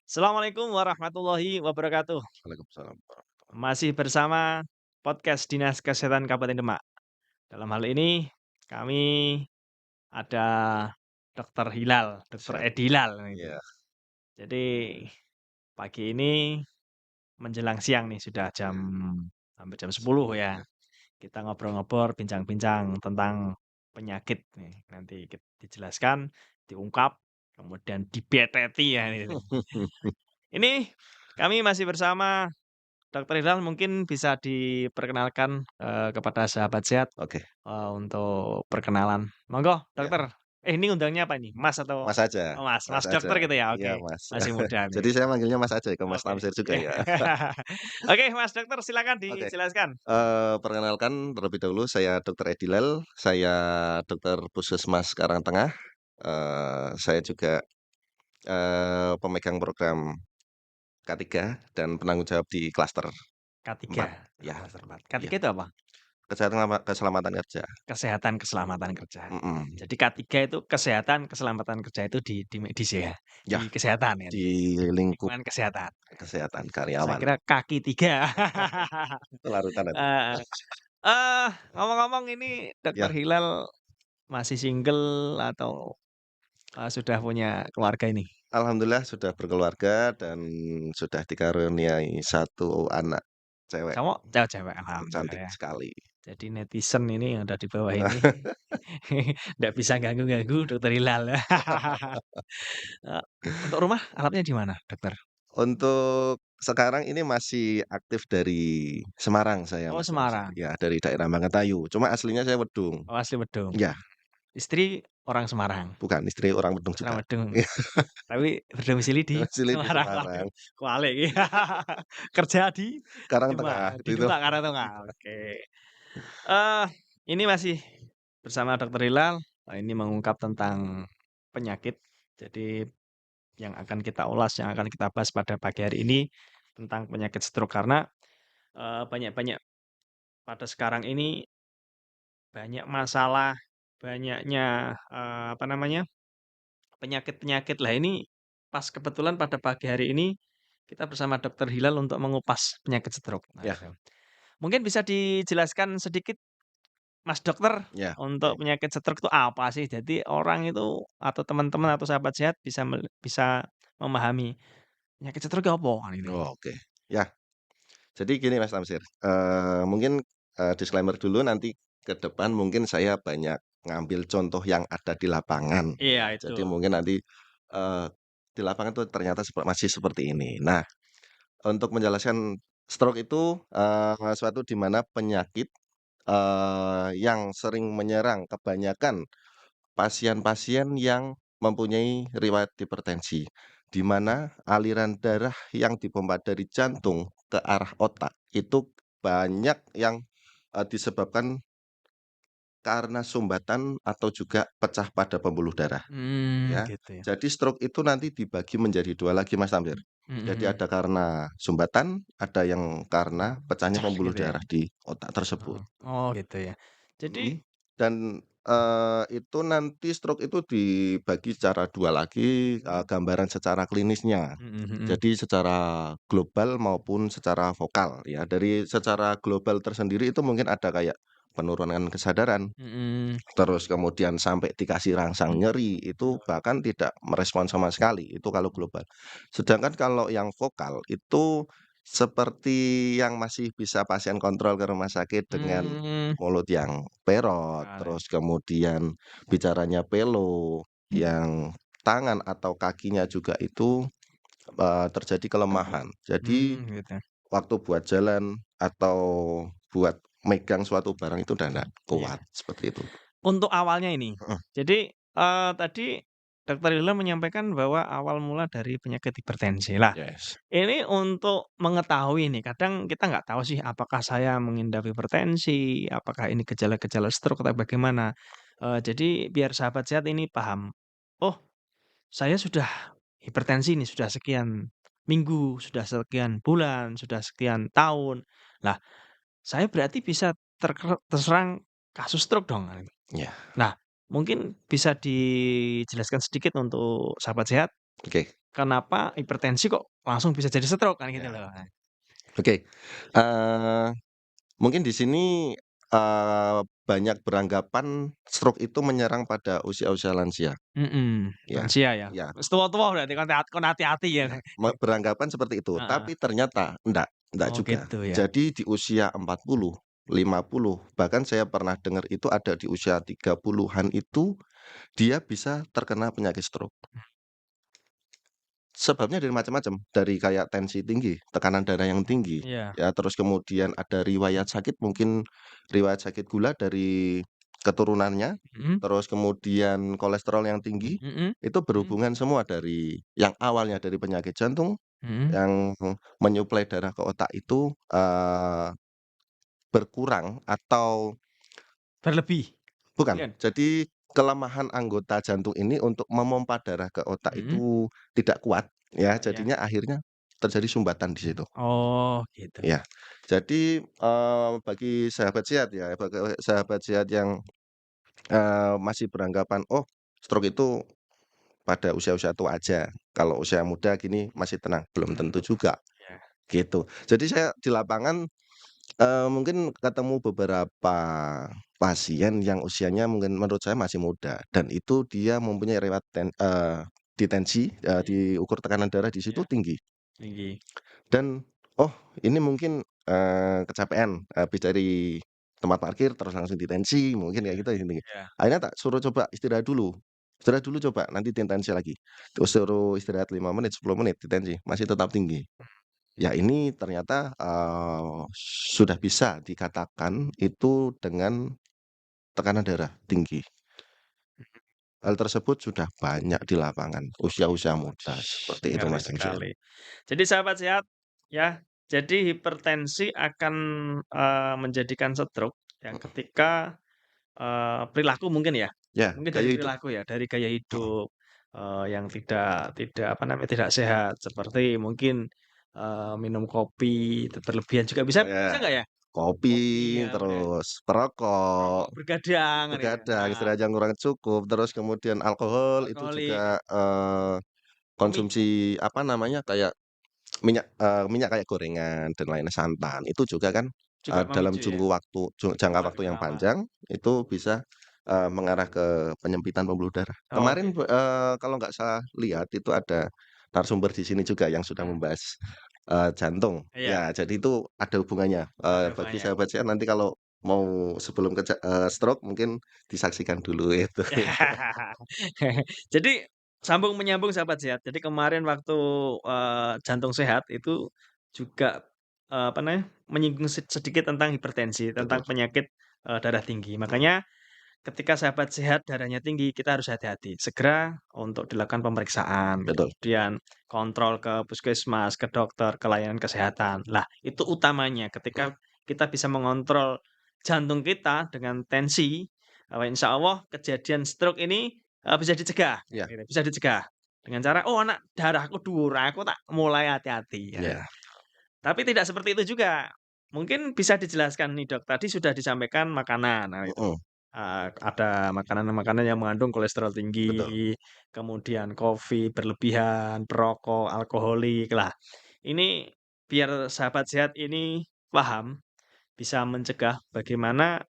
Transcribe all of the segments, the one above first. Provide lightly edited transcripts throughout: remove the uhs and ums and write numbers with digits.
Assalamualaikum warahmatullahi wabarakatuh. Waalaikumsalam warahmatullahi. Masih bersama podcast Dinas Kesehatan Kabupaten Demak. Dalam hal ini kami ada Dokter Hilal, Dokter Siap, Edilal itu. iya, Jadi pagi ini menjelang siang nih sudah jam hampir jam 10 10 ya. ya. Kita ngobrol-ngobrol, bincang-bincang tentang penyakit nih. Nanti dijelaskan, diungkap, kemudian dibeteti ya ini. Ini kami masih bersama Dokter Hilal mungkin bisa diperkenalkan, kepada sahabat sehat, Oke, untuk perkenalan. Monggo ya. dokter. Ini undangnya apa ini? Mas atau Mas aja oh Mas, Mas Mas aja. dokter gitu ya? Iya, Oke, Mas. masih muda Jadi nih. saya manggilnya Mas aja ke Mas Oke. Tamsir juga ya. Oke Mas dokter silakan Oke, dijelaskan. perkenalkan terlebih dahulu saya Dokter Edilal, saya dokter Puskesmas Karangtengah, saya juga, pemegang program K3 dan penanggung jawab di klaster K3, 4. Ya, klaster 4. iya, K3 itu apa? kesehatan keselamatan kerja. Kesehatan keselamatan kerja. Mhm, Jadi K3 itu kesehatan keselamatan kerja itu di medis ya? ya, Di kesehatan ya? di lingkup Lingkungan kesehatan. kesehatan Saya karyawan. kira kaki 3. Kelarukan nanti. Heeh. Ngomong-ngomong ini Dokter Ya. Hilal masih single atau, sudah punya keluarga ini? Alhamdulillah sudah berkeluarga dan sudah dikaruniai satu anak cewek, Kamu cewek-cewek? Alhamdulillah cantik ya. sekali. Jadi netizen ini yang ada di bawah ini nggak bisa ganggu-ganggu Dokter Hilal. Eee, untuk rumah alatnya di mana, Dokter? Untuk sekarang ini masih aktif dari Semarang saya, Oh Mas Tamsir. Semarang. Ya, dari daerah Mangatayu, cuma aslinya saya Wedung. Oh asli Wedung. Ya, Istri orang Semarang. bukan, istri orang Wedung Orang juga. Wedung. Tapi berdomisili di Domisili di Semarang. Waduh, Semarang. kebalik iki. Kerja di Karangtengah Demak, di itu. Demak Karangtengah, oke. Eee, ini masih bersama Dokter Hilal, ini mengungkap tentang penyakit. Jadi yang akan kita ulas, yang akan kita bahas pada pagi hari ini tentang penyakit stroke karena, banyak banyak pada sekarang ini banyak masalah, banyaknya, apa namanya, penyakit-penyakit. Lah ini pas kebetulan pada pagi hari ini kita bersama Dokter Hilal untuk mengupas penyakit stroke. Nah Ya, itu. Mungkin bisa dijelaskan sedikit Mas dokter, ya, untuk oke. penyakit stroke itu apa sih? Jadi orang itu atau teman-teman atau sahabat sehat bisa memahami penyakit stroke itu apa? Kan gitu. Oh, oke. Ya, jadi gini Mas Tamsir, mungkin, disclaimer dulu nanti ke depan mungkin saya banyak ngambil contoh yang ada di lapangan Iya ya. itu. Jadi mungkin nanti, eee, di lapangan tuh ternyata masih seperti ini. Nah, untuk menjelaskan stroke itu, suatu di mana penyakit, yang sering menyerang kebanyakan pasien-pasien yang mempunyai riwayat hipertensi, di mana aliran darah yang dipompa dari jantung ke arah otak itu banyak yang, disebabkan karena sumbatan atau juga pecah pada pembuluh darah, ya. Gitu ya. Jadi stroke itu nanti dibagi menjadi 2 lagi Mas Tamsir. Mhm Jadi mhm. ada karena sumbatan, ada yang karena pecahnya Pecah pembuluh gitu ya? darah di otak tersebut. Heeh. Oh gitu ya. Jadi Mhm, dan, itu nanti stroke itu dibagi secara 2 lagi, gambaran secara klinisnya. mhm mhm. Jadi secara global maupun secara vokal ya. Dari secara global tersendiri itu mungkin ada kayak penurunan kesadaran, Mhm. terus kemudian sampai dikasih rangsang nyeri, itu bahkan tidak merespon sama sekali, itu kalau global. Sedangkan kalau yang vokal itu seperti yang masih bisa pasien kontrol ke rumah sakit dengan Mmm. mulut yang perot, Vokal terus kemudian bicaranya pelo, yang tangan atau kakinya juga itu, terjadi kelemahan. Jadi gitu. waktu buat jalan atau buat megang suatu barang itu udah nggak kuat, Iya. seperti itu. Untuk awalnya ini, Heeh, jadi, tadi Dokter Lila menyampaikan bahwa awal mula dari penyakit hipertensi. Lah, yes. ini untuk mengetahui nih, kadang kita nggak tahu sih apakah saya mengidap hipertensi, apakah ini gejala-gejala stroke atau bagaimana. Jadi biar sahabat sehat ini paham, "Oh, saya sudah hipertensi nih, sudah sekian minggu, sudah sekian bulan, sudah sekian tahun. Lah, saya berarti bisa terserang kasus stroke dong?" Iya, Nah, mungkin bisa dijelaskan sedikit untuk sahabat sehat, oke. kenapa hipertensi kok langsung bisa jadi stroke kan gitu Ya, loh. oke, eee, mungkin di sini, banyak beranggapan stroke itu menyerang pada usia-usia lansia, Mhm, ya lansia ya. ya Wis tua-tua berarti kon hati-hati ya. ya, beranggapan seperti itu, Heeh. tapi ternyata enggak Oh juga. gitu ya. Jadi di usia 40, 50, bahkan saya pernah dengar itu ada di usia 30-an itu, dia bisa terkena penyakit stroke. Sebabnya dari macam-macam, dari kayak tensi tinggi, tekanan darah yang tinggi, Iya. ya terus kemudian ada riwayat sakit, mungkin riwayat sakit gula dari keturunannya, Mhm, terus kemudian kolesterol yang tinggi, mhm, itu mhm, berhubungan semua dari yang awalnya dari penyakit jantung, mhm. yang menyuplai darah ke otak itu, berkurang atau Berlebih? bukan, Bukan? jadi kelemahan anggota jantung ini untuk memompa darah ke otak Mhm. itu tidak kuat, ya, Oh ya. jadinya akhirnya terjadi sumbatan di situ. Oh gitu. Ya, jadi, bagi sahabat sehat ya, bagi sahabat sehat yang, masih beranggapan, "Oh, stroke itu pada usia-usia tua aja, kalau usia muda gini masih tenang." Belum tentu juga, Ya. gitu. Jadi saya di lapangan, mungkin ketemu beberapa pasien yang usianya mungkin menurut saya masih muda dan itu dia mempunyai riwayat di tensi, Mhm, diukur tekanan darah di situ iya, tinggi. tinggi. Dan, oh ini mungkin, kecapean habis dari tempat parkir terus langsung ditensi mungkin kayak gitu gini. Iya. Akhirnya tak suruh coba istirahat dulu coba nanti ditensi lagi. Terus suruh istirahat 5 menit, 10 menit ditensi, masih tetap tinggi. Ya ini ternyata, sudah bisa dikatakan itu dengan tekanan darah tinggi. Hal tersebut sudah banyak di lapangan, usia-usia muda, seperti itu Ngeri Mas Tamsil. sekali. Jadi sahabat sehat, ya, jadi hipertensi akan, menjadikan stroke ya Mhm, ketika, perilaku mungkin ya? ya Mungkin dari gaya hidup, perilaku ya, dari gaya mhm, hidup, yang tidak tidak apa namanya, tidak sehat seperti mungkin, minum kopi berlebihan juga bisa bisa ya nggak ya? kopi, Kopi ya udah, terus perokok, rokok begadang kan ya, begadang, nah, istirahat yang kurang cukup, terus kemudian alkohol itu alkoholik, juga, mie konsumsi apa namanya, kayak minyak kayak gorengan dan lainnya, santan, itu juga kan, juga dalam memicu ya, jangka lebih waktu yang lama. panjang itu bisa, mengarah ke penyempitan pembuluh darah. Oh Kemarin gitu. kalau nggak salah lihat itu ada narasumber di sini juga yang sudah Mhm, membahas, jantung. iya, Ya jadi itu ada hubungannya, ada bagi banyak. sahabat saya nanti kalau mau sebelum stroke mungkin disaksikan dulu itu. Jadi sambung menyambung sahabat sehat. Jadi kemarin waktu, jantung sehat itu juga, apa namanya, menyinggung sedikit tentang hipertensi, tentang Betul penyakit, darah tinggi. Makanya ketika sahabat sehat darahnya tinggi, kita harus hati-hati. Segera untuk dilakukan pemeriksaan, betul kemudian kontrol ke puskesmas, ke dokter, ke layanan kesehatan. Lah, itu utamanya ketika kita bisa mengontrol jantung kita dengan tensi, insya Allah kejadian stroke ini, bisa dicegah, iya gitu, bisa dicegah. Dengan cara, "Oh, anak darahku dhuwur, aku tak mulai hati-hati," ya. iya, Tapi tidak seperti itu juga. Mungkin bisa dijelaskan nih Dok, tadi sudah disampaikan makanan, nah itu, mhm, ada makanan-makanan yang mengandung kolesterol betul tinggi, kemudian kopi berlebihan, perokok, alkoholik. Lah, ini biar sahabat sehat ini paham, bisa mencegah bagaimana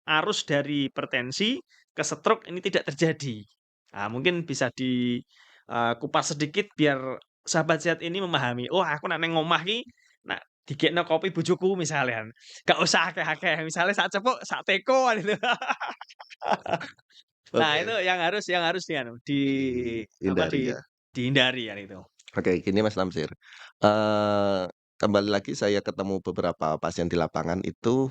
arus dari hipertensi ke stroke ini tidak terjadi. Nah, mungkin bisa kupas sedikit biar sahabat sehat ini memahami, "Oh, aku nek nang omah iki nek digekno kopi bojoku," misalian, gak usah akeh-akeh, misalnya sak cepuk, sak teko kan itu. Nah, itu oke, yang harus apa, dihindari ya. dihindari kan itu. Oke, gini Mas Tamsir, eee, kembali lagi saya ketemu beberapa pasien di lapangan itu,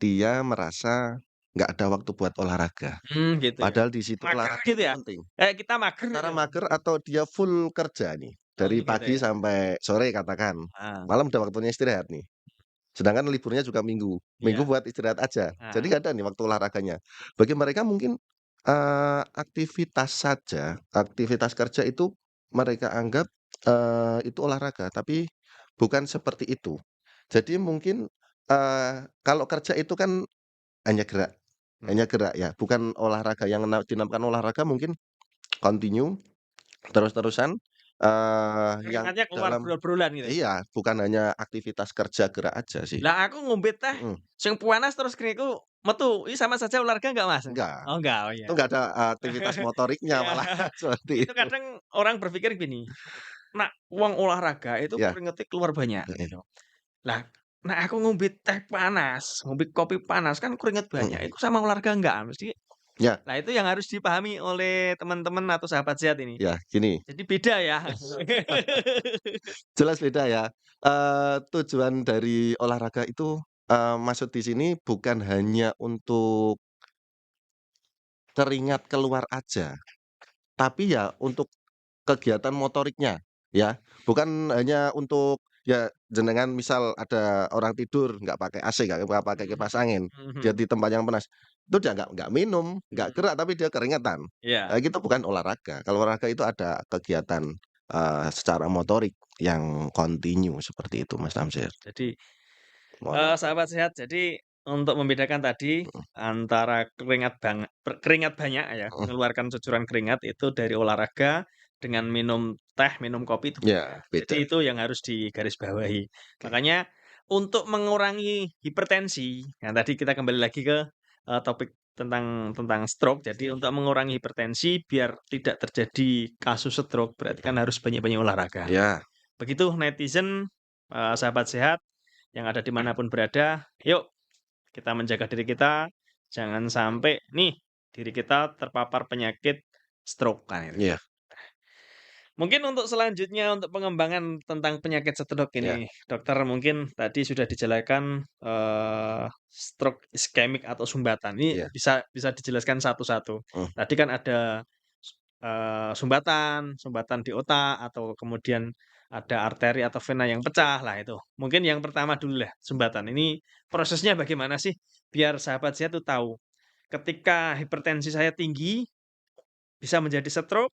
dia merasa nggak ada waktu buat olahraga, Gitu ya. padahal di situ Mager olahraga gitu itu ya? penting. Kayak kita mager Antara gitu. mager atau dia full kerja nih, dari Gitu pagi ya? sampai sore katakan, Ah, malam udah waktunya istirahat nih, sedangkan liburnya juga Minggu, Minggu iya, buat istirahat aja, jadi heeh, nggak ada nih waktu olahraganya. Bagi mereka mungkin, aktivitas saja, aktivitas kerja itu mereka anggap, itu olahraga, tapi bukan seperti itu. Jadi mungkin, kalau kerja itu kan hanya gerak mhm, hanya gerak ya, bukan olahraga yang dinamakan olahraga mungkin continue terus-terusan, yang Keringatnya keluar dalam brol-brolan gitu? iya, bukan hanya aktivitas kerja gerak aja sih. Lah aku ngombe teh Mhm, sing panas terus keringetku metu, ini sama saja olahraga nggak, Mas? enggak, Oh enggak, oh itu iya. enggak ada aktivitas motoriknya Iya, malah seperti itu itu. kadang orang berpikir gini, "Nak, wong olahraga itu Iya, keringetnya keluar banyak," mhm gitu. Lah, nah aku ngombe teh panas, ngombe kopi panas kan keringet banyak, mhm. itu sama olahraga enggak? Mesti Ya nah itu yang harus dipahami oleh teman-teman atau sahabat sehat ini. ya, gini, Jadi beda ya. jelas beda ya, tujuan dari olahraga itu, maksud di sini bukan hanya untuk keringat keluar aja, tapi ya untuk kegiatan motoriknya, ya. Bukan hanya untuk ya jenengan misal ada orang tidur nggak pakai AC, nggak pakai kipas angin, dia Mhm, di tempat yang panas, itu dia nggak minum, nggak mhm, gerak, tapi dia keringetan. iya. Gitu bukan olahraga. Kalau olahraga itu ada kegiatan, secara motorik yang kontinu seperti itu, Mas Tamsir. Jadi, Ngono. sahabat sehat, jadi untuk membedakan tadi Mhm antara keringat banyak ya, mhm. mengeluarkan cucuran keringat itu dari olahraga dengan minum teh, minum kopi itu beda. Ya, Jadi beda. itu yang harus digarisbawahi. Oke. Makanya untuk mengurangi hipertensi, yang tadi kita kembali lagi ke, topik tentang stroke. Jadi untuk mengurangi hipertensi biar tidak terjadi kasus stroke, berarti kan harus banyak-banyak olahraga. Ya, Begitu netizen, sahabat sehat yang ada di mana pun berada, yuk kita menjaga diri kita, jangan sampai nih diri kita terpapar penyakit stroke kan itu. iya Mungkin untuk selanjutnya untuk pengembangan tentang penyakit stroke iya ini, dokter mungkin tadi sudah dijelaskan, stroke iskemik atau sumbatan. Ini iya, bisa bisa dijelaskan satu-satu. mhm, Tadi kan ada sumbatan, sumbatan di otak atau kemudian ada arteri atau vena yang pecah, lah itu. Mungkin yang pertama dulu lah, sumbatan. Ini prosesnya bagaimana sih? Biar sahabat saya tuh tahu, ketika hipertensi saya tinggi, bisa menjadi stroke.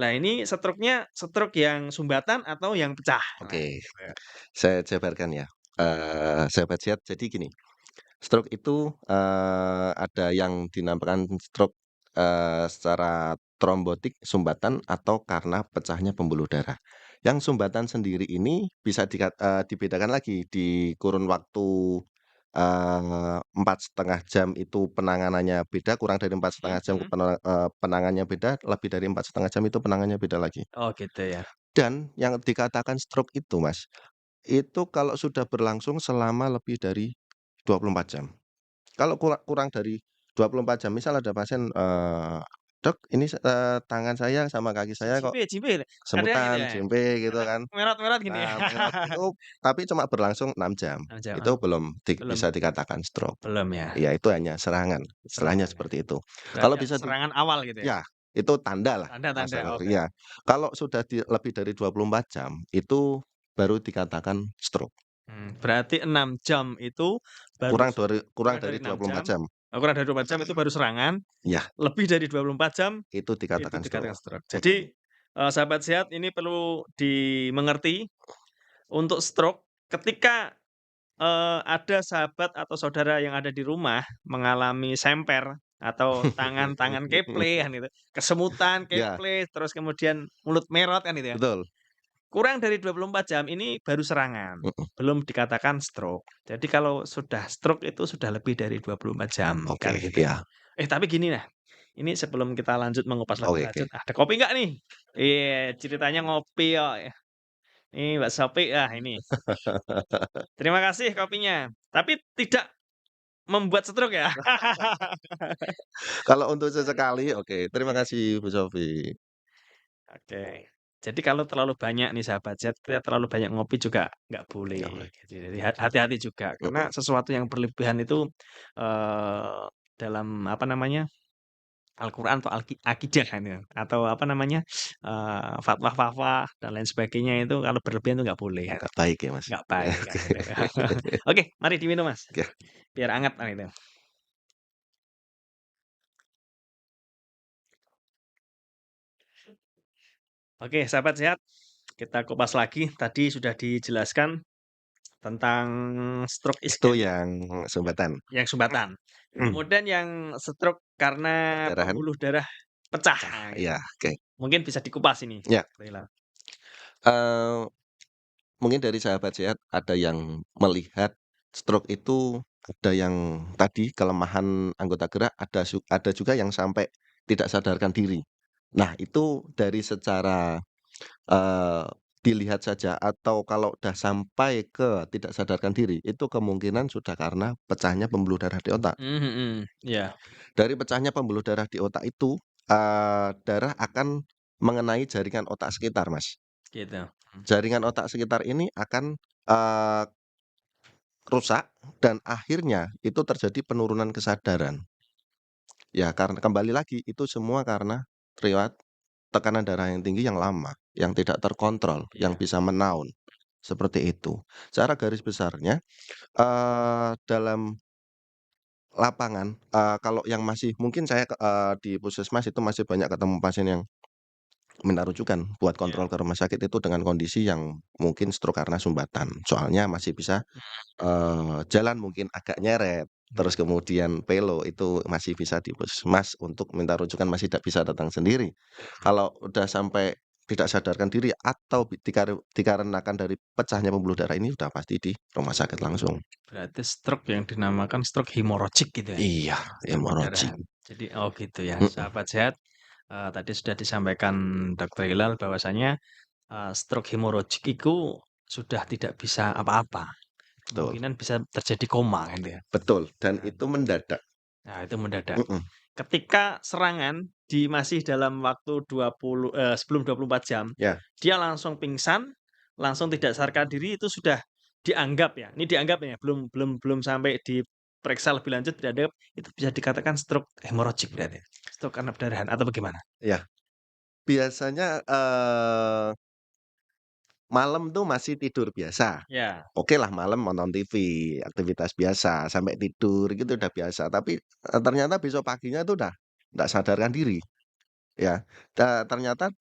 Lah ini stroke-nya stroke yang sumbatan atau yang pecah? Nah, oke. gitu ya. Saya jabarkan ya, sahabat sehat, jadi gini, stroke itu, ada yang dinamakan stroke, secara trombotik, sumbatan, atau karena pecahnya pembuluh darah. Yang sumbatan sendiri ini bisa dibedakan lagi di kurun waktu, 4,5 jam itu penanganannya beda, kurang dari empat Mhm setengah jam mhm. penanganannya beda, lebih dari 4,5 jam itu penanganannya beda lagi. Oh gitu ya. Dan yang dikatakan stroke itu Mas, itu kalau sudah berlangsung selama lebih dari 24 jam. Kalau kurang dari 24 jam, misal ada pasien, "Dok, ini tangan saya sama kaki Si saya kok Jimbe Jimbe, ada yang gitu kesemutan, ya? JMP," gitu Ada kan. merot-merot gini ya? Nah, merot itu tapi cuma berlangsung 6 jam, itu Jangan, belum belum bisa dikatakan stroke. belum ya? Iya, itu hanya serangan, istilahnya Serangan ya? seperti itu. Berarti Kalau bisa serangan awal gitu ya? ya, itu tanda lah, Tanda-tanda, masalah oke. iya. Kalau sudah lebih dari 24 jam, itu baru dikatakan stroke. Berarti 6 jam itu baru Kurang kurang dari dari 6 24 jam, jam. kurang dari 24 jam itu baru serangan, Iya, lebih dari 24 jam itu itu dikatakan dikatakan stroke. stroke. Mhm, Jadi, sahabat sehat ini perlu dimengerti, untuk stroke ketika, ada sahabat atau saudara yang ada di rumah mengalami semper atau tangan-tangan keple kan itu, kesemutan, iya, keple, terus kemudian mulut merot kan itu ya. betul, Kurang dari 24 jam ini baru serangan, mhm, belum dikatakan stroke. Jadi kalau sudah stroke itu sudah lebih dari 24 jam, oke, kan gitu. iya, Tapi gini nah, ini sebelum kita lanjut mengupas lebih oke oke. lanjut, ada kopi nggak nih? Iya, ceritanya ngopi kok ya. Ini Mbak Sopi, ini. Terima kasih kopinya, tapi tidak membuat stroke ya? Kalau untuk sesekali oke, terima kasih Bu Sofi. Oke. Jadi kalau terlalu banyak nih sahabat Z, kita terlalu banyak ngopi juga nggak Nggak boleh. boleh, Jadi hati-hati juga, karena mhm, sesuatu yang berlebihan itu, eee, dalam apa namanya, Al-Quran atau akidah kan ya, atau apa namanya, fatwa-fatwa dan lain sebagainya itu kalau berlebihan itu nggak boleh kan, nggak baik ya Mas? nggak Ya, baik kan oke. itu. Oke, mari diminum Mas, Oke, biar anget kan itu. Oke sahabat sehat, kita kupas lagi, tadi sudah dijelaskan tentang stroke itu iskemik. yang Ya, sumbatan. yang sumbatan. Kemudian yang stroke karena Perdarahan pembuluh darah pecah, pecah, nah gitu. iya, oke. Mungkin bisa dikupas ini, Ya, Rila. Eee, mungkin dari sahabat sehat ada yang melihat stroke itu ada yang tadi kelemahan anggota gerak, ada juga yang sampai tidak sadarkan diri. Nah, itu dari secara, eee, dilihat saja atau kalau udah sampai ke tidak sadarkan diri, itu kemungkinan sudah karena pecahnya pembuluh darah di otak. Mhm, iya, Dari pecahnya pembuluh darah di otak itu, darah akan mengenai jaringan otak sekitar, Mas. gitu. Jaringan otak sekitar ini akan, eee, rusak dan akhirnya itu terjadi penurunan kesadaran. Ya karena kembali lagi itu semua karena riwayat tekanan darah yang tinggi yang lama, yang tidak terkontrol, yang Iya, bisa menaun, seperti itu. Secara garis besarnya, dalam lapangan, kalau yang masih mungkin saya di puskesmas itu masih banyak ketemu pasien yang minta rujukan buat iya, kontrol ke rumah sakit itu dengan kondisi yang mungkin stroke karena sumbatan. Soalnya masih bisa, jalan mungkin agak nyeret, iya, terus kemudian pelo itu masih bisa di puskesmas untuk minta rujukan, masih tidak bisa datang sendiri. mhm. Kalau udah sampai tidak sadarkan diri atau dikarenakan dari pecahnya pembuluh darah ini udah pasti di rumah sakit langsung. Berarti stroke yang dinamakan stroke hemorragik gitu ya? Iya, Stroke hemorrhaging. perdarahan. Jadi oh gitu ya, Mhm, sahabat sehat, tadi sudah disampaikan Dokter Hilal bahwasanya, stroke hemorragik itu sudah tidak bisa apa-apa, betul kemungkinan bisa terjadi koma gitu ya. betul dan Nah itu mendadak. nah itu mendadak. Mhm, Ketika serangan masih dalam waktu 20 sebelum 24 jam, ya, dia langsung pingsan, langsung tidak sadarkan diri itu sudah dianggap ya, ini dianggap ya, belum belum belum sampai diperiksa lebih lanjut, dianggap itu bisa dikatakan stroke hemorragik berarti? Stroke karena perdarahan atau bagaimana? iya. Biasanya, malam tuh masih tidur biasa. Ya, Oke lah malam nonton TV, aktivitas biasa, sampai tidur gitu udah biasa. Tapi, ternyata besok paginya tuh udah nggak sadarkan diri, ya. Ternyata,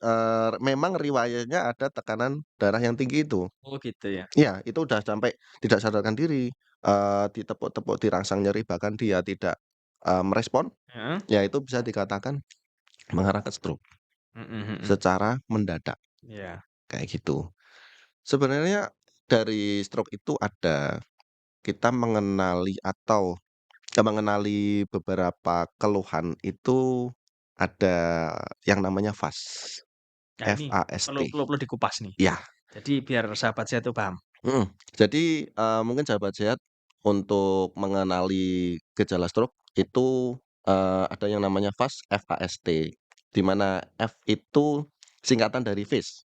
memang riwayatnya ada tekanan darah yang tinggi itu. oh gitu ya? Iya, itu udah sampai tidak sadarkan diri, ditepuk-tepuk, dirangsang nyeri, bahkan dia tidak, merespon, Heeh, ya itu bisa dikatakan mengarah ke stroke mhm mhm, secara mendadak, iya, kayak gitu. Sebenarnya dari stroke itu ada kita mengenali atau mengenali beberapa keluhan itu ada yang namanya FAST, nah ini F-A-S-T. perlu dikupas nih, Ya, jadi biar sahabat saya tuh paham. mhm. Jadi, mungkin sahabat sehat untuk mengenali gejala stroke itu, ada yang namanya FAST, F-A-S-T, di mana F itu singkatan dari face.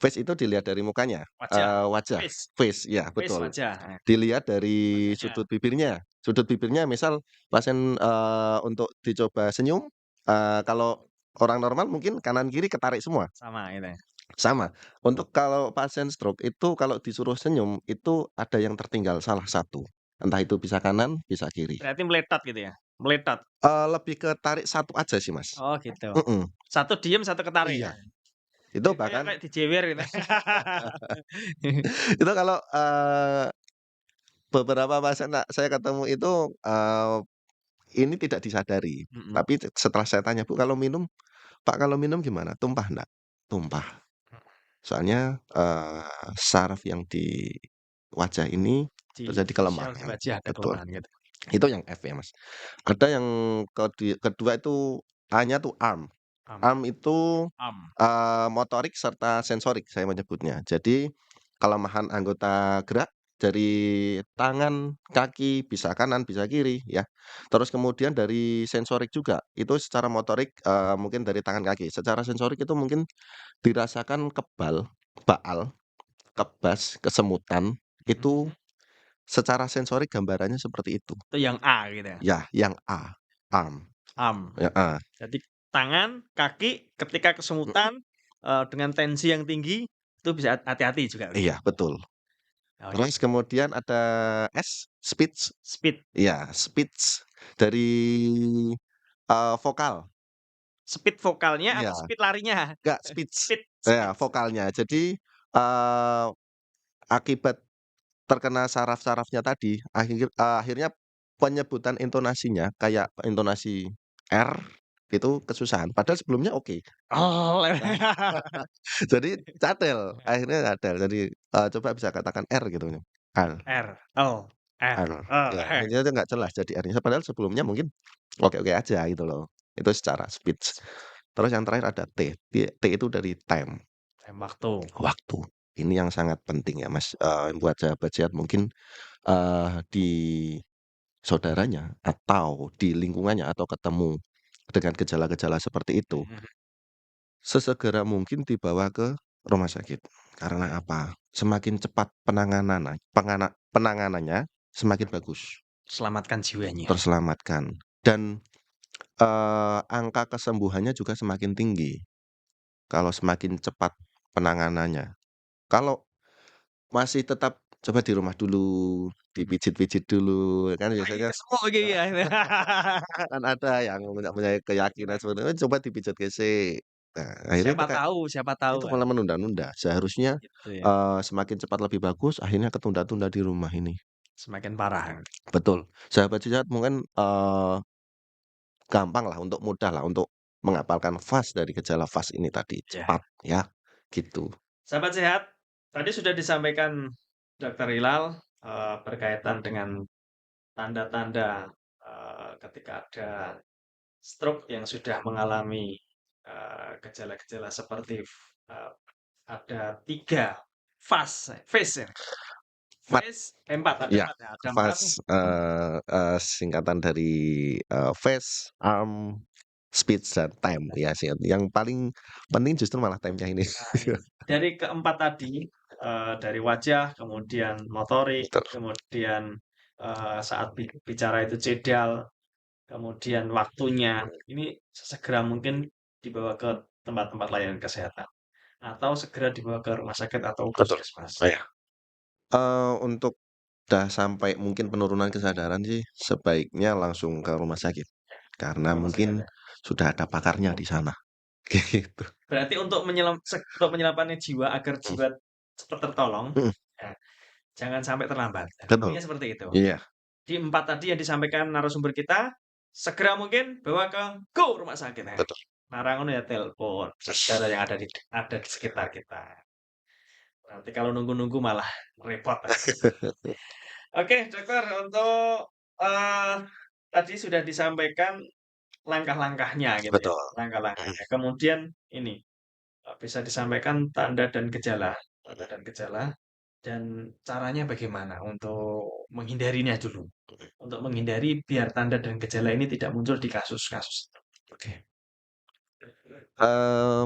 Face itu dilihat dari mukanya, Wajah, wajah, face face, ya face betul. wajah, Dilihat dari wajahnya sudut bibirnya misal pasien, untuk dicoba senyum, kalau orang normal mungkin kanan kiri ketarik semua, sama gitu ya? sama. Untuk kalau pasien stroke itu kalau disuruh senyum, itu ada yang tertinggal salah satu, entah itu bisa kanan, bisa kiri. Berarti meletot gitu ya? Meletot? Lebih ke tarik satu aja sih, Mas. Oh gitu. Mhm, Satu diem, satu ketarik iya, ya? itu Kayak bahkan kayak dijewer gitu. itu kalau, beberapa pasien saya ketemu itu, ini tidak disadari, Mhm. tapi setelah saya tanya, "Bu, kalau minum Pak, kalau minum gimana? Tumpah enggak?" "Tumpah." Soalnya, saraf yang di wajah ini Di terjadi sel di kelemahan, wajah ada betul. kelemahan gitu. Itu yang F ya, Mas. Ada yang kedua itu A-nya tuh arm. Am Arm itu, am. motorik serta sensorik saya menyebutnya. Jadi, kelemahan anggota gerak dari tangan, kaki, bisa kanan, bisa kiri ya. Terus kemudian dari sensorik juga, itu secara motorik, mungkin dari tangan, kaki. Secara sensorik itu mungkin dirasakan kebal, baal, kebas, kesemutan, Mhm itu mhm. secara sensorik gambarannya seperti itu. Itu yang A gitu ya? Ya, yang A, arm, Am. heeh, Jadi tangan, kaki ketika mhm, kesemutan, dengan tensi yang tinggi, itu bisa hati-hati juga gitu? iya betul. Oh iya. Terus kemudian ada S, speech, Speed iya speech dari, vokal, speed vokalnya iya, atau speed larinya? enggak speech, Speed ya speed. vokalnya. Jadi, eee, akibat terkena saraf-sarafnya tadi, akhirnya penyebutan intonasinya kayak intonasi R itu kesusahan, padahal sebelumnya oke. Oh, Nah, jadi cadel, akhirnya cadel. Jadi, coba bisa katakan R gitu, R R, L, R, R, oh, ya akhirnya itu nggak jelas jadi R-nya, padahal sebelumnya mungkin oke-oke aja gitu loh. Itu secara speech. Terus yang terakhir ada T, T itu dari time, Tem waktu. waktu. Ini yang sangat penting ya Mas, buat sahabat sehat mungkin, di saudaranya atau di lingkungannya atau ketemu dengan gejala-gejala seperti itu, Mhm, sesegera mungkin dibawa ke rumah sakit. Karena apa? Semakin cepat penanganannya, semakin bagus, selamatkan jiwanya. terselamatkan dan, angka kesembuhannya juga semakin tinggi kalau semakin cepat penanganannya. Kalau masih tetap coba di rumah dulu, Mhm. dipijit-pijit dulu, kan Wah, ini biasanya kesemua iki ya. kan ada yang punya keyakinan seperti itu, "Coba dipijat gesek." Nah, akhirnya itu kayak Siapa tahu itu kan, malah menunda-nunda. Seharusnya, gitu ya, semakin cepat lebih bagus, akhirnya ketunda-tunda di rumah ini. semakin parah. Betul. Sahabat sehat mungkin, gampanglah untuk mudahlah untuk menghafalkan fase dari gejala fase ini tadi, Ya. cepat ya, gitu. Sahabat sehat, tadi sudah disampaikan Dokter Hilal, berkaitan dengan tanda-tanda, ketika ada stroke yang sudah mengalami, gejala-gejala seperti, eee, ada 3 phase ya? 4 Ada ya, 4 ya, ada 4. fase, singkatan dari, face, arm, speech, dan time ya sih. Yang paling penting justru malah time-nya ini. Nah, ini dari keempat tadi, dari wajah, kemudian motorik, Betul kemudian, saat bicara itu jedal, kemudian waktunya, ini sesegera mungkin dibawa ke tempat-tempat layanan kesehatan, atau segera dibawa ke rumah sakit atau betul. puskesmas. Oh, ya. Untuk udah sampai mungkin penurunan kesadaran sih, sebaiknya langsung ke rumah sakit, Ke karena rumah sakit mungkin ya. sudah ada pakarnya di sana, gitu. Berarti untuk menyelamatkan jiwa agar Mhm jiwa cepat tertolong, mhm, ya, jangan sampai terlambat. betul. Intinya seperti itu. Iya, Di 4 tadi yang disampaikan narasumber kita, segera mungkin bawa ke go rumah sakit, nah. betul. Lara ngono ya telepon saudara yang ada di sekitar kita. Nanti kalau nunggu-nunggu malah repot. Oke, dokter, untuk, tadi sudah disampaikan langkah-langkahnya gitu ya, Betul, mhm, langkah-langkahnya. Kemudian ini, bisa disampaikan tanda dan gejala, dan caranya bagaimana untuk menghindarinya dulu. mhm, Untuk menghindari biar tanda dan gejala ini tidak muncul di kasus-kasus. oke.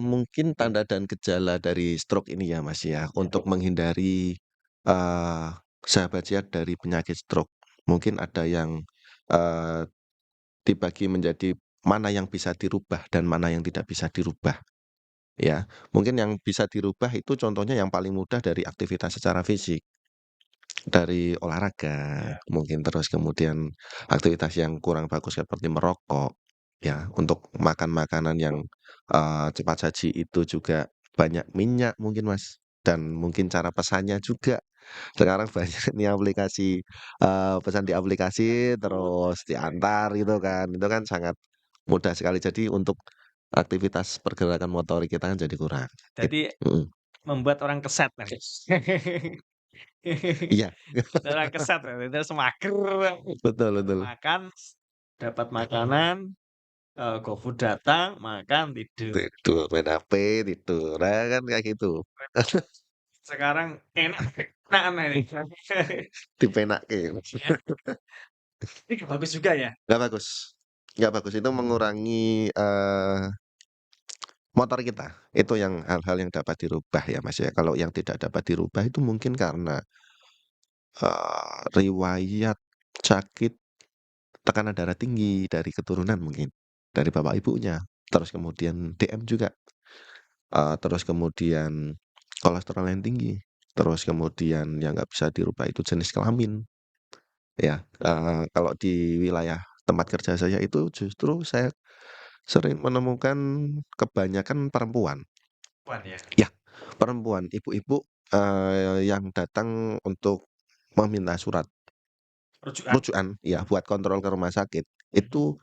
Mungkin tanda dan gejala dari stroke ini ya, Mas, ya, Ya, untuk menghindari, eee, sahabat sehat dari penyakit stroke, mungkin ada yang, eee, dibagi menjadi mana yang bisa dirubah dan mana yang tidak bisa dirubah, ya. Mungkin yang bisa dirubah itu contohnya yang paling mudah dari aktivitas secara fisik. Dari olahraga, ya, mungkin terus kemudian aktivitas yang kurang bagus seperti merokok, ya, untuk makan makanan yang, cepat saji itu juga banyak minyak mungkin, Mas, dan mungkin cara pesannya juga sekarang banyak nih aplikasi, pesan di aplikasi food dan terus lain sebagainya. diantar gitu kan, itu kan sangat mudah sekali. Jadi untuk aktivitas pergerakan motorik kita kan jadi kurang, Jadi mhm, membuat orang kesat nanti. iya, Orang kesat terus mager, betul baru betul. makan, dapat makanan, GoFood datang, makan, tidur. Tidur, main HP, tidur, nah kan kayak gitu, Sekarang enak, enakan ini. dipenakke. Ya, ini nggak bagus juga ya? Nggak bagus nggak bagus, itu mengurangi, motor kita, itu yang hal-hal yang dapat dirubah ya, Mas, ya. Kalau yang tidak dapat dirubah itu mungkin karena, riwayat sakit tekanan darah tinggi dari keturunan mungkin, dari bapak ibunya, terus kemudian DM juga, terus kemudian kolesterol yang tinggi, terus kemudian yang nggak bisa dirubah itu jenis kelamin. Ya, kalau di wilayah tempat kerja saya itu justru saya sering menemukan kebanyakan perempuan. Puan ya? Ya, perempuan, ibu-ibu, yang datang untuk meminta surat Rujukan? rujukan ya buat kontrol ke rumah sakit. Mhm. Itu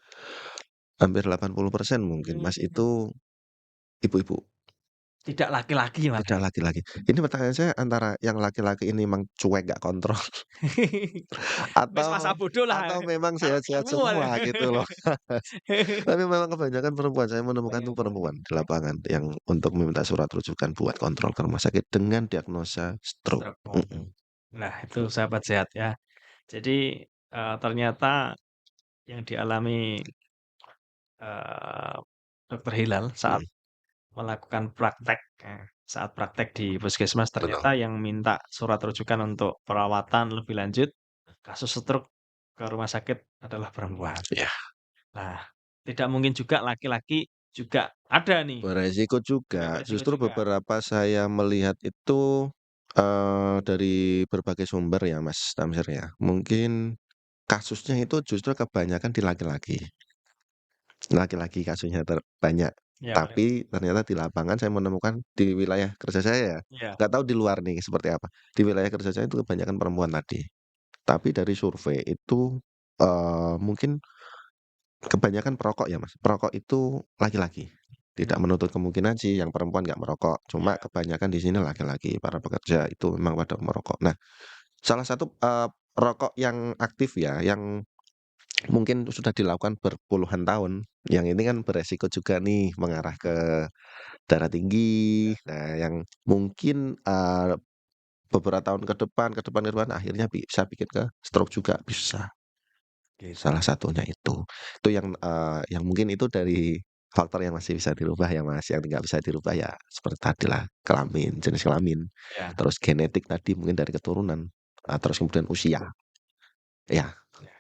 hampir 80% mungkin, Mas, Mmm, itu ibu-ibu, tidak laki-laki malah tidak ya? laki-laki. Ini pertanyaan saya antara yang laki-laki ini memang cuek nggak kontrol Wes masa atau bodoh lah, atau memang karena sehat-sehat perempuan. semua gitu loh. Tapi memang kebanyakan perempuan, saya menemukan tuh Perempuan, perempuan di lapangan yang untuk meminta surat rujukan buat kontrol ke rumah sakit dengan diagnosa stroke. stroke, oh. Mhm, Nah itu sahabat sehat ya. Jadi, ternyata yang dialami, eee, Dokter Hilal saat mhm, melakukan praktek, saat praktek di puskesmas betul. ternyata yang minta surat rujukan untuk perawatan lebih lanjut, kasus stroke ke rumah sakit adalah perempuan. Iya, Nah, tidak mungkin juga laki-laki juga ada nih, beresiko juga juga. beresiko Justru juga. beberapa saya melihat itu, dari berbagai sumber ya Mas Tamsir ya, mungkin kasusnya itu justru kebanyakan di laki-laki. Laki-laki kasusnya banyak, Ya paling tapi ternyata di lapangan saya menemukan di wilayah kerja saya ya, iya, nggak tahu di luar nih seperti apa. Di wilayah kerja saya itu kebanyakan perempuan tadi. Tapi dari survei itu, mungkin kebanyakan perokok ya Mas, perokok itu laki-laki. Tidak mmm, menutup kemungkinan sih yang perempuan nggak merokok, cuma iya, kebanyakan di sini laki-laki, para pekerja itu memang pada merokok. Nah, salah satu, rokok yang aktif ya, yang mungkin sudah dilakukan berpuluhan tahun, yang ini kan beresiko juga nih mengarah ke darah tinggi, iya, nah yang mungkin, beberapa tahun ke depan akhirnya bisa bikin ke stroke juga bisa, gitu. salah satunya itu. Itu yang mungkin itu dari faktor yang masih bisa dirubah ya Mas, yang nggak bisa dirubah ya seperti tadilah kelamin, jenis kelamin, Iya, terus genetik tadi mungkin dari keturunan, terus kemudian usia, ya. iya.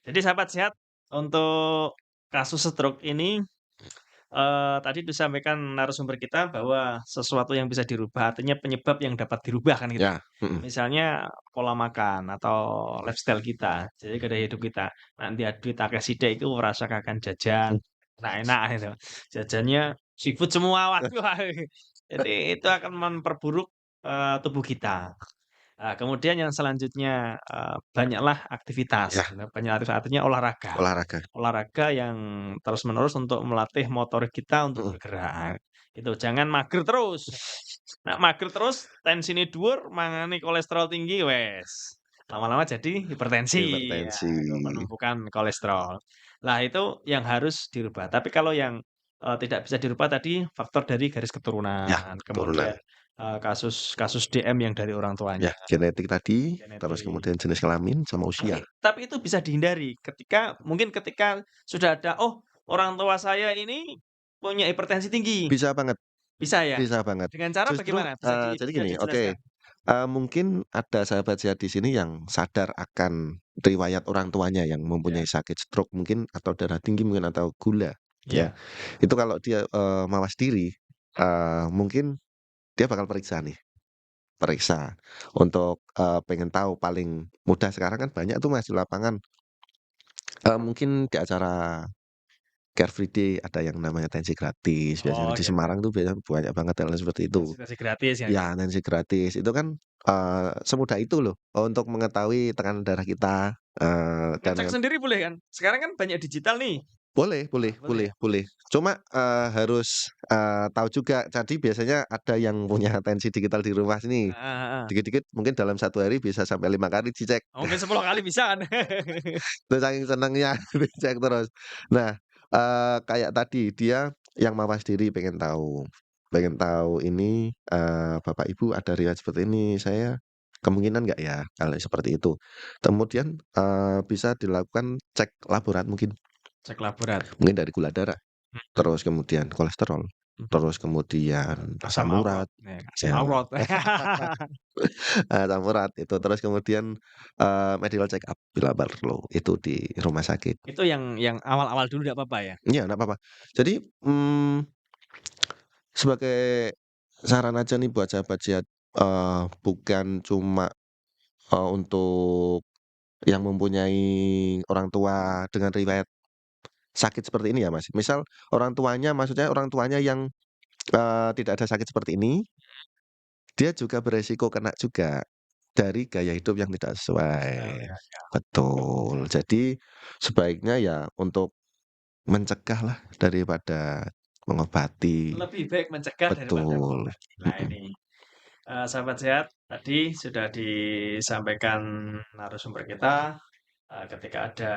Jadi sahabat sehat, untuk kasus stroke ini, tadi disampaikan narasumber kita bahwa sesuatu yang bisa dirubah, artinya penyebab yang dapat dirubah kan gitu. Ya, mhm, Misalnya pola makan atau lifestyle kita, jadi gaya hidup kita. Nanti duit akeh sithik iku ngrasakaken jajan mmm, enak-enak gitu. Jajannya seafood semua, waduh, jadi itu akan memperburuk, tubuh kita. Kemudian yang selanjutnya, banyaklah aktivitas, ya, gitu. Banyak aktivitas artinya olahraga. olahraga, Olahraga yang terus-menerus untuk melatih motorik kita untuk mhm. bergerak, gitu. Jangan mager terus. Nek mager terus tensine dhuwur, mangane kolesterol tinggi, wes lama-lama jadi hipertensi, ya Hipertensi. itu penumpukan kolesterol. Lah itu yang harus dirubah. Tapi kalau yang, tidak bisa dirubah tadi faktor dari garis Ya, keturunan, keturunan. kemudian, kasus kasus DM yang dari orang Ya, tuanya, genetik tadi, terus genetik. kemudian jenis kelamin sama usia. Tapi itu bisa dihindari ketika sudah ada, "Oh, orang tua saya ini punya hipertensi tinggi." Bisa banget, Bisa ya? bisa banget. Dengan cara Justru, bagaimana? jadi Bisa gini, dijelaskan? oke, mungkin ada sahabat sehat di sini yang sadar akan riwayat orang tuanya yang Ya, mempunyai sakit stroke mungkin atau darah tinggi mungkin atau gula, ya. iya, Itu kalau dia, mawas diri, mungkin dia bakal periksa nih, periksa untuk, pengen tahu paling mudah sekarang kan banyak tuh Mas di lapangan, mungkin di acara Car Free Day ada yang namanya tensi gratis, biasanya oh di gitu, Semarang tuh biasanya banyak banget hal seperti itu. konsultasi gratis ya ya? Ya, tensi gratis itu kan, semudah itu loh untuk mengetahui tekanan darah kita, Ngecek dan sendiri boleh kan? Sekarang kan banyak digital nih. boleh boleh Boleh boleh ya? boleh. Cuma, harus, tahu juga jadi biasanya ada yang punya tensi digital di rumah sini, Heeh heeh. dikit-dikit mungkin dalam 1 hari bisa sampai 5 kali dicek. Mungkin 10 kali bisa kan? Terus saking senengnya dicek terus. Nah, kayak tadi dia yang mawas diri pengen tahu ini, bapak ibu ada riwayat seperti ini, saya kemungkinan nggak ya kalau seperti itu. Kemudian, bisa dilakukan cek laborat Cek laborat. mungkin dari gula darah, Mhm terus kemudian kolesterol, mhm. terus kemudian Asam asam aurat, urat, asam ya, aurat. asam urat itu, terus kemudian, medical check up bila perlu, itu di rumah sakit. Itu yang awal-awal dulu nggak apa-apa ya? Iya, nggak apa-apa. Jadi, sebagai saran aja nih buat sahabat sehat, bukan cuma, untuk yang mempunyai orang tua dengan riwayat sakit seperti ini ya, Mas. Misal orang tuanya maksudnya orang tuanya yang, tidak ada sakit seperti ini, dia juga beresiko kena juga dari gaya hidup yang tidak sesuai. Lifestyle ya. Betul. Jadi sebaiknya ya untuk mencegahlah daripada mengobati. Lebih baik mencegah daripada Betul, mengobati. Nah mhm, ini, sahabat sehat, tadi sudah disampaikan narasumber kita, ketika ada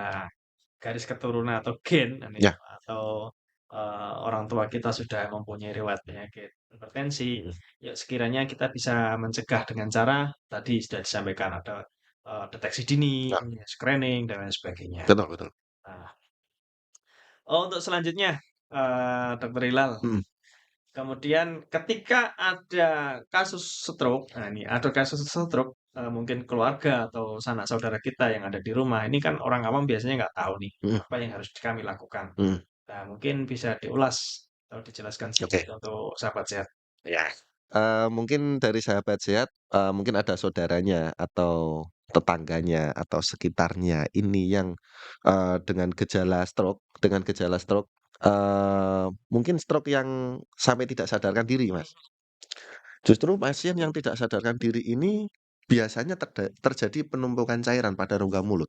garis keturunan atau gen ini ya, atau, orang tua kita sudah mempunyai riwayat penyakit hipertensi, mhm, ya sekiranya kita bisa mencegah dengan cara tadi sudah disampaikan ada, deteksi dini, ya, screening, dan lain sebagainya. betul betul, Nah, untuk selanjutnya, Dokter Hilal, mhm kemudian ketika ada kasus stroke, nah ini ada kasus stroke, mungkin keluarga atau sanak saudara kita yang ada di rumah, ini kan orang awam biasanya nggak tahu nih, mhm apa yang harus kami lakukan. mhm, Nah, mungkin bisa diulas atau dijelaskan sedikit oke. untuk sahabat sehat. Ya. Mungkin dari sahabat sehat, mungkin ada saudaranya atau tetangganya atau sekitarnya ini yang, dengan gejala stroke, mungkin stroke yang sampai tidak sadarkan diri, Mas. Justru pasien yang tidak sadarkan diri ini biasanya terjadi penumpukan cairan pada rongga mulut,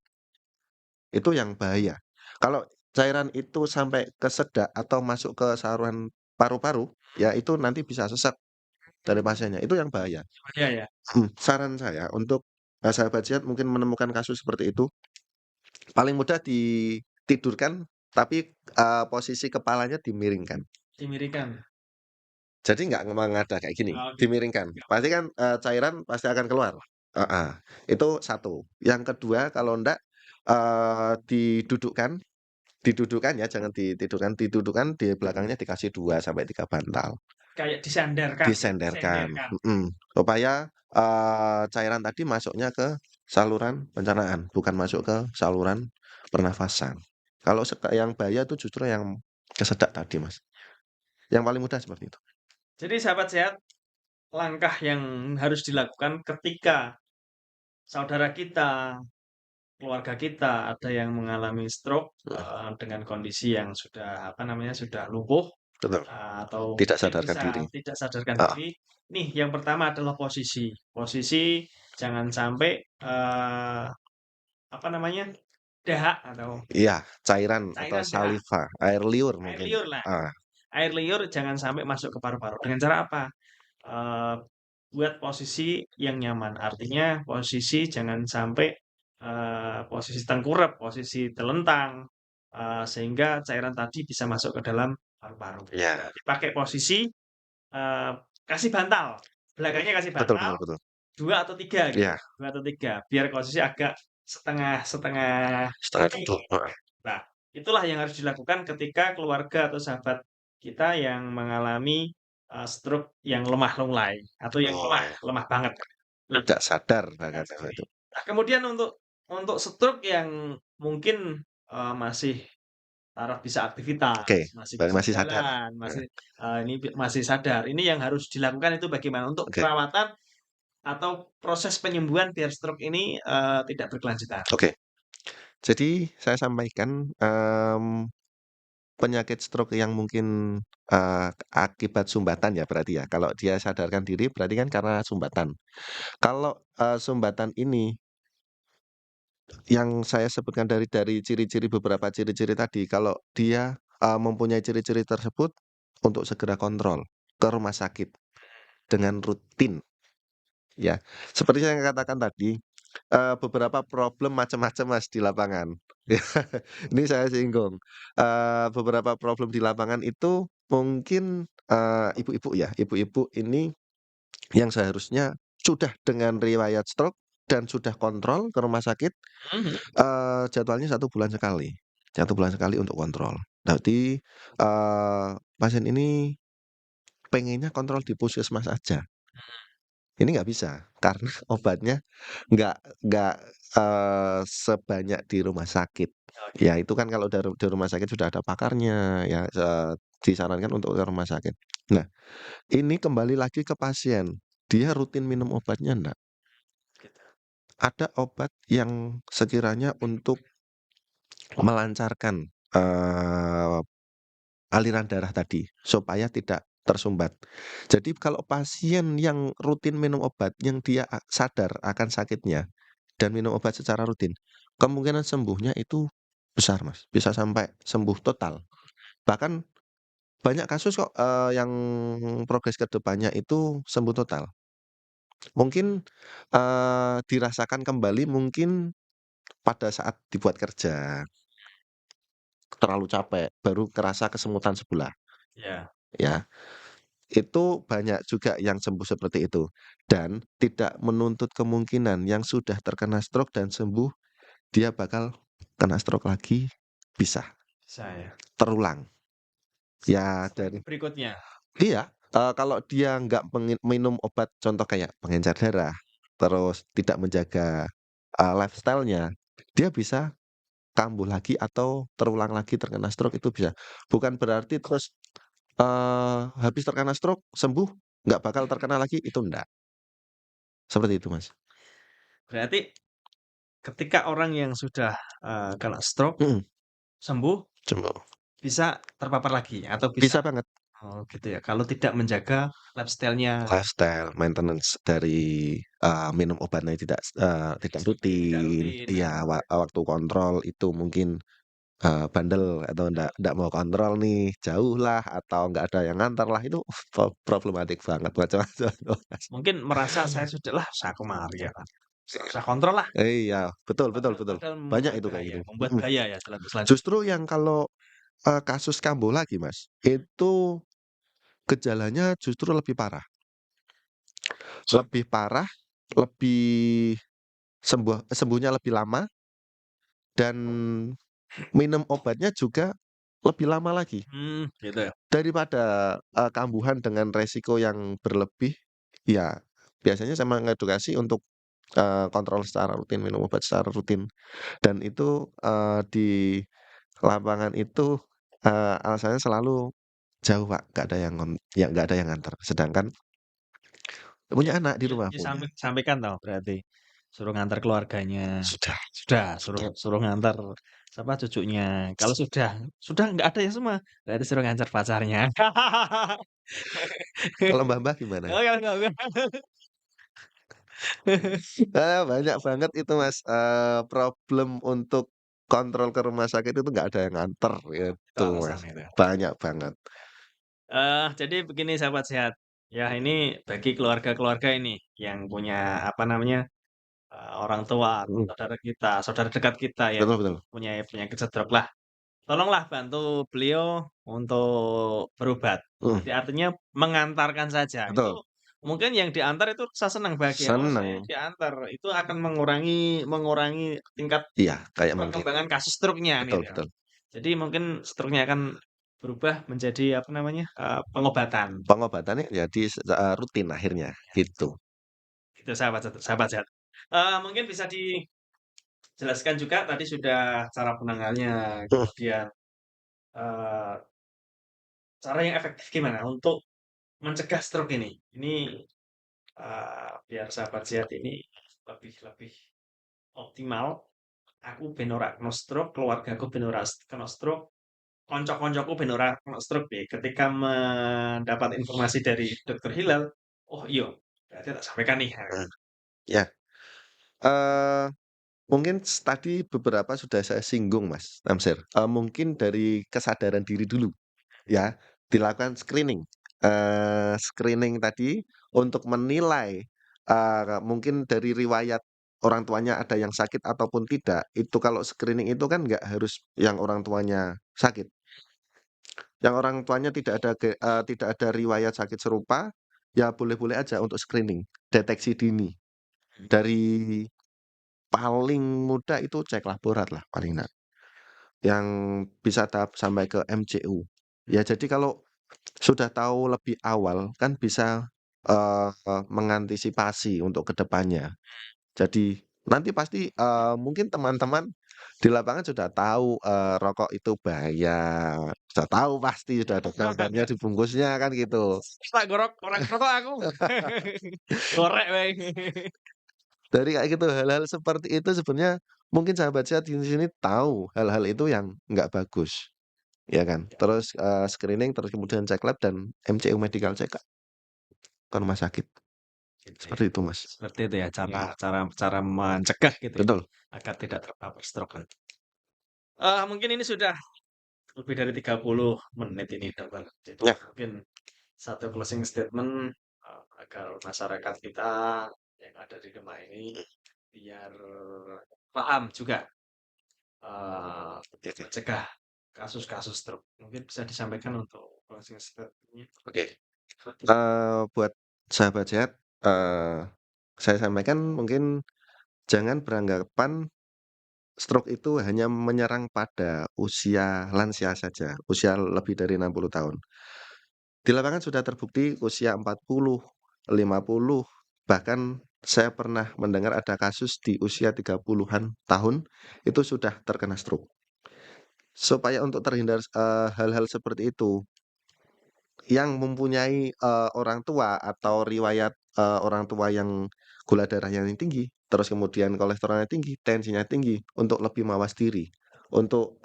itu yang bahaya. Kalau cairan itu sampai ke sedak atau masuk ke saluran paru-paru, ya itu nanti bisa sesak dari pasiennya, itu yang bahaya. Iya ya, Saran saya untuk, sahabat sehat mungkin menemukan kasus seperti itu, paling mudah ditidurkan tapi, posisi kepalanya dimiringkan. dimiringkan. Jadi nggak menghadap kayak gini, Oh, gitu. dimiringkan. Pasti kan, cairan pasti akan keluar. Heeh, itu satu. Yang kedua kalau ndak, didudukkan ya, jangan ditidurkan, didudukkan di belakangnya dikasih 2 sampai 3 bantal. Kayak disandarkan ya, Disenderkan, disenderkan. supaya, cairan tadi masuknya ke saluran pencernaan, bukan masuk ke saluran pernafasan. Kalau yang bahaya itu justru yang kesedak tadi, Mas. Yang paling mudah seperti itu. Jadi sahabat sehat, langkah yang harus dilakukan ketika saudara kita, keluarga kita ada yang mengalami stroke, Mhm, dengan kondisi yang sudah, apa namanya, sudah lumpuh, betul, atau tidak mungkin sadarkan bisa diri. tidak sadarkan Heeh, diri. Nih, yang pertama adalah posisi. Posisi jangan sampai, apa namanya, dahak atau iya, cairan atau cairan dahak, saliva, air liur air mungkin. liur lah. Heeh, Air liur jangan sampai masuk ke paru-paru. Dengan cara apa? Eee, buat posisi yang nyaman. Artinya posisi jangan sampai, posisi tengkurap, posisi telentang, sehingga cairan tadi bisa masuk ke dalam paru-paru. iya, Berarti pakai posisi, kasih bantal, belakangnya kasih betul bantal betul betul. 2 atau 3 gitu, Iya, 2 atau 3 biar posisi agak setengah setengah setengah ini. duduk, heeh, Nah, itulah yang harus dilakukan ketika keluarga atau sahabat kita yang mengalami, stroke yang lemah lunglai atau yang lemah betul. lemah banget. Nah, Tidak sadar nggak bahkan sama sendiri. itu. Nah, kemudian untuk stroke yang mungkin, masih taraf bisa Oke, aktivitas, masih berarti bisa masih sadar. jalan, Heeh, masih, ini masih sadar. Ini yang harus dilakukan itu bagaimana? Untuk oke perawatan atau proses penyembuhan biar stroke ini, tidak berkelanjutan. oke. Jadi saya sampaikan, penyakit stroke yang mungkin, akibat sumbatan ya berarti ya, kalau dia sadarkan diri berarti kan karena sumbatan. Kalau, sumbatan ini yang saya sebutkan dari ciri-ciri beberapa ciri-ciri tadi, kalau dia, mempunyai ciri-ciri tersebut, untuk segera kontrol ke rumah sakit dengan rutin ya. Seperti yang saya katakan tadi, beberapa problem macam-macam Mas di lapangan. Ini saya singgung, beberapa problem di lapangan itu mungkin, ibu-ibu ya, ibu-ibu ini yang seharusnya sudah dengan riwayat stroke dan sudah kontrol ke rumah sakit, Mhm. jadwalnya 1 bulan sekali, 1 bulan sekali untuk kontrol. Berarti, pasien ini pengennya kontrol di puskesmas aja. Ini nggak bisa, karena obatnya nggak nggak, sebanyak di rumah sakit. Oke. Ya itu kan kalau di rumah sakit sudah ada pakarnya ya, disarankan untuk ke rumah sakit. Nah, ini kembali lagi ke pasien, dia rutin minum obatnya enggak? Gitu. Ada obat yang sekiranya untuk melancarkan, aliran darah tadi, supaya tidak tersumbat. Jadi kalau pasien yang rutin minum obat, yang dia sadar akan sakitnya dan minum obat secara rutin, kemungkinan sembuhnya itu besar, Mas, bisa sampai sembuh total. Bahkan banyak kasus kok, yang progres ke depannya itu sembuh total. Mungkin, dirasakan kembali mungkin pada saat dibuat kerja, terlalu capek, baru kerasa kesemutan sebelah, Ya, ya. Itu banyak juga yang sembuh seperti itu, dan tidak menuntut kemungkinan yang sudah terkena stroke dan sembuh, dia bakal kena stroke lagi, bisa, bisa ya. terulang. Ya Stroke dari berikutnya. iya, kalau dia nggak minum obat contoh kayak pengencer darah, terus tidak menjaga, lifestyle-nya, dia bisa kambuh lagi atau terulang lagi terkena stroke itu bisa. Bukan berarti terus, habis terkena stroke sembuh, nggak bakal terkena lagi, itu enggak. Seperti itu, Mas. Berarti ketika orang yang sudah, kena stroke, Mhm, sembuh, cuma bisa terpapar lagi atau bisa bisa banget oh gitu ya, kalau tidak menjaga lifestyle-nya, lifestyle, maintenance dari, minum obatnya tidak tidak rutin, rutin, iya, waktu kontrol itu mungkin, bandel atau ndak mau kontrol nih, jauh lah, atau nggak ada yang nganter lah, itu problematik banget macam-macam, Mas. mungkin merasa saya sudahlah saya kemari ya kan, nggak usah kontrol lah, Iya, betul betul padahal betul. padahal Banyak itu kayak gitu. membuat Mhm. bahaya ya selanjutnya. Justru yang kalau, kasus kambuh lagi, Mas, itu gejalanya justru lebih parah. Lebih parah, lebih sembuhnya lebih lama, dan minum obatnya juga lebih lama lagi. Gitu ya? Daripada, kambuhan dengan resiko yang berlebih, ya biasanya saya mengedukasi untuk, kontrol secara rutin, minum obat secara rutin. Dan itu, di lapangan itu, alasannya selalu jauh, Pak, nggak ada yang ya nggak ada yang nganter. Sedangkan Ya punya anak di ya rumah, ya punya. sampaikan toh berarti, suruh ngantar keluarganya, Sudah sudah suruh sudah. suruh ngantar siapa, cucunya, kalau sudah nggak ada ya semua, berarti suruh ngantar pacarnya. Kalau Mbak-Mbak gimana? Oh, enggak. Banyak banget itu, Mas, problem untuk kontrol ke rumah sakit itu nggak ada yang nganter, Itu gitu, alasan Mas. itu. Banyak banget. Jadi begini sahabat sehat, ya ini bagi keluarga-keluarga ini yang punya apa namanya, orang tua, Mhm, saudara kita, saudara dekat kita yang betul betul. punya penyakit stroke lah, tolonglah bantu beliau untuk berobat. Mhm, Jadi artinya mengantarkan saja, itu betul. mungkin yang diantar itu rasa senang, bahagia, "Oh saya Seneng. diantar," itu akan mengurangi mengurangi tingkat Iya, kayak mungkin. perkembangan kasus stroke-nya Betul gitu ya. betul. Jadi mungkin stroke-nya akan berubah menjadi apa namanya, pengobatan. Pengobatannya jadi rutin akhirnya, gitu. Itu sahabat sehat. Mungkin bisa dijelaskan juga tadi sudah cara penanganannya, Mhm, kemudian, eee, cara yang efektif gimana untuk mencegah stroke ini? Ini, biar sahabat sehat ini lebih lebih optimal, aku ben ora kena stroke, keluargaku ben ora kena stroke, kanca-kancaku ben ora kena stroke piye. Ketika mendapat informasi dari Dokter Hilal, "Oh iya, berarti tak sampaikan nih." mhm. Ya, eee, mungkin tadi beberapa sudah saya singgung, Mas Tamsir, mungkin dari kesadaran diri dulu, ya, dilakukan screening. Screening tadi untuk menilai, mungkin dari riwayat orang tuanya ada yang sakit ataupun tidak, itu kalau screening itu kan nggak harus yang orang tuanya sakit. Yang orang tuanya tidak ada riwayat sakit serupa, ya boleh-boleh aja untuk screening, deteksi dini. Dari paling mudah itu cek laborat lah paling enggak, yang bisa tahap sampai ke MCU. Ya jadi kalau sudah tahu lebih awal kan bisa, mengantisipasi untuk ke depannya. Jadi nanti pasti, mungkin teman-teman di lapangan sudah tahu, rokok itu bahaya, sudah tahu pasti, sudah ada gambarnya di bungkusnya kan gitu. Tak gorok ora ngerokok aku. Gorek wae. Dari kayak gitu, hal-hal seperti itu sebenarnya mungkin sahabat saya di sini tahu hal-hal itu yang nggak bagus, ya kan. Ya, Terus, screening, terus kemudian cek lab dan MCU medical check up ke rumah sakit, gitu ya. seperti itu, Mas. Seperti itu ya cara cara cara mencegah gitu ya, Betul. agar tidak terpapar stroke. Mungkin ini sudah lebih dari 30 menit ini, Dokter. Jadi Ya, mungkin satu closing statement, agar masyarakat kita yang ada di rumah ini biar paham juga, oke oke. mencegah kasus-kasus stroke. Mungkin bisa disampaikan untuk closing statement-nya. Oke, buat sahabat sehat, saya sampaikan mungkin jangan beranggapan stroke itu hanya menyerang pada usia lansia saja, usia lebih dari 60 tahun. Di lapangan sudah terbukti usia 40, 50, bahkan saya pernah mendengar ada kasus di usia 30-an tahun itu sudah terkena stroke. Supaya untuk terhindar, hal-hal seperti itu, yang mempunyai, orang tua atau riwayat, orang tua yang gula darahnya yang tinggi, terus kemudian kolesterolnya tinggi, tensinya tinggi, untuk lebih mawas diri, untuk,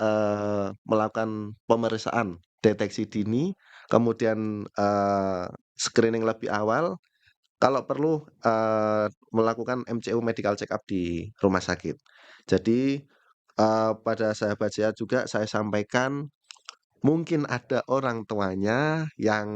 melakukan pemeriksaan deteksi dini, kemudian, screening lebih awal, kalau perlu, melakukan MCU medical check up di rumah sakit. Jadi, pada sahabat sehat juga saya sampaikan mungkin ada orang tuanya yang,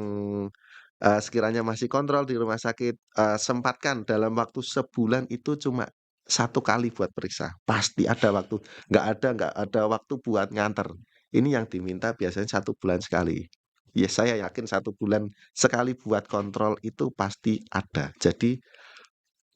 sekiranya masih kontrol di rumah sakit, sempatkan dalam waktu sebulan itu cuma 1 kali buat periksa. Pasti ada waktu, nggak ada waktu buat nganter. Ini yang diminta biasanya 1 bulan sekali. Ya saya yakin 1 bulan sekali buat kontrol itu pasti ada. Jadi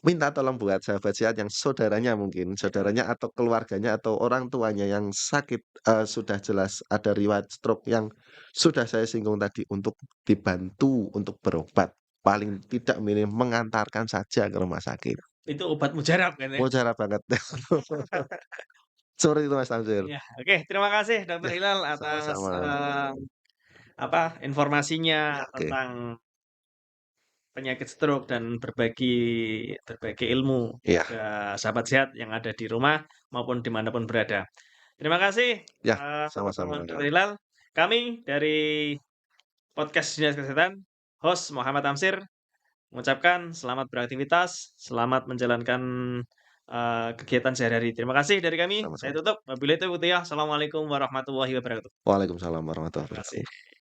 minta tolong buat sahabat sehat yang saudaranya mungkin, saudaranya atau keluarganya atau orang tuanya yang sakit, sudah jelas ada riwayat stroke yang sudah saya singgung tadi untuk dibantu untuk berobat, paling tidak minim mengantarkan saja ke rumah sakit. Itu obat mujarab kan ya? Mujarab banget. Seperti itu Mas Tamsil. Iya, oke, terima kasih Dokter Ya, Hilal atas, sama-sama. informasinya Oke, tentang penyakit stroke dan berbagi berbagi ilmu iya, pada sahabat sehat yang ada di rumah maupun dimanapun berada. Terima kasih, ya, teman-teman sama-sama. Dokter Hilal. Kami dari podcast Dinas Kesehatan, host Muhammad Tamsir, mengucapkan selamat beraktivitas, selamat menjalankan, kegiatan sehari-hari. Terima kasih dari kami, saya Sama-sama. tutup. Wabillahi taufiq walhidayah. Assalamualaikum warahmatullahi wabarakatuh. Waalaikumsalam warahmatullahi Terima kasih. wabarakatuh.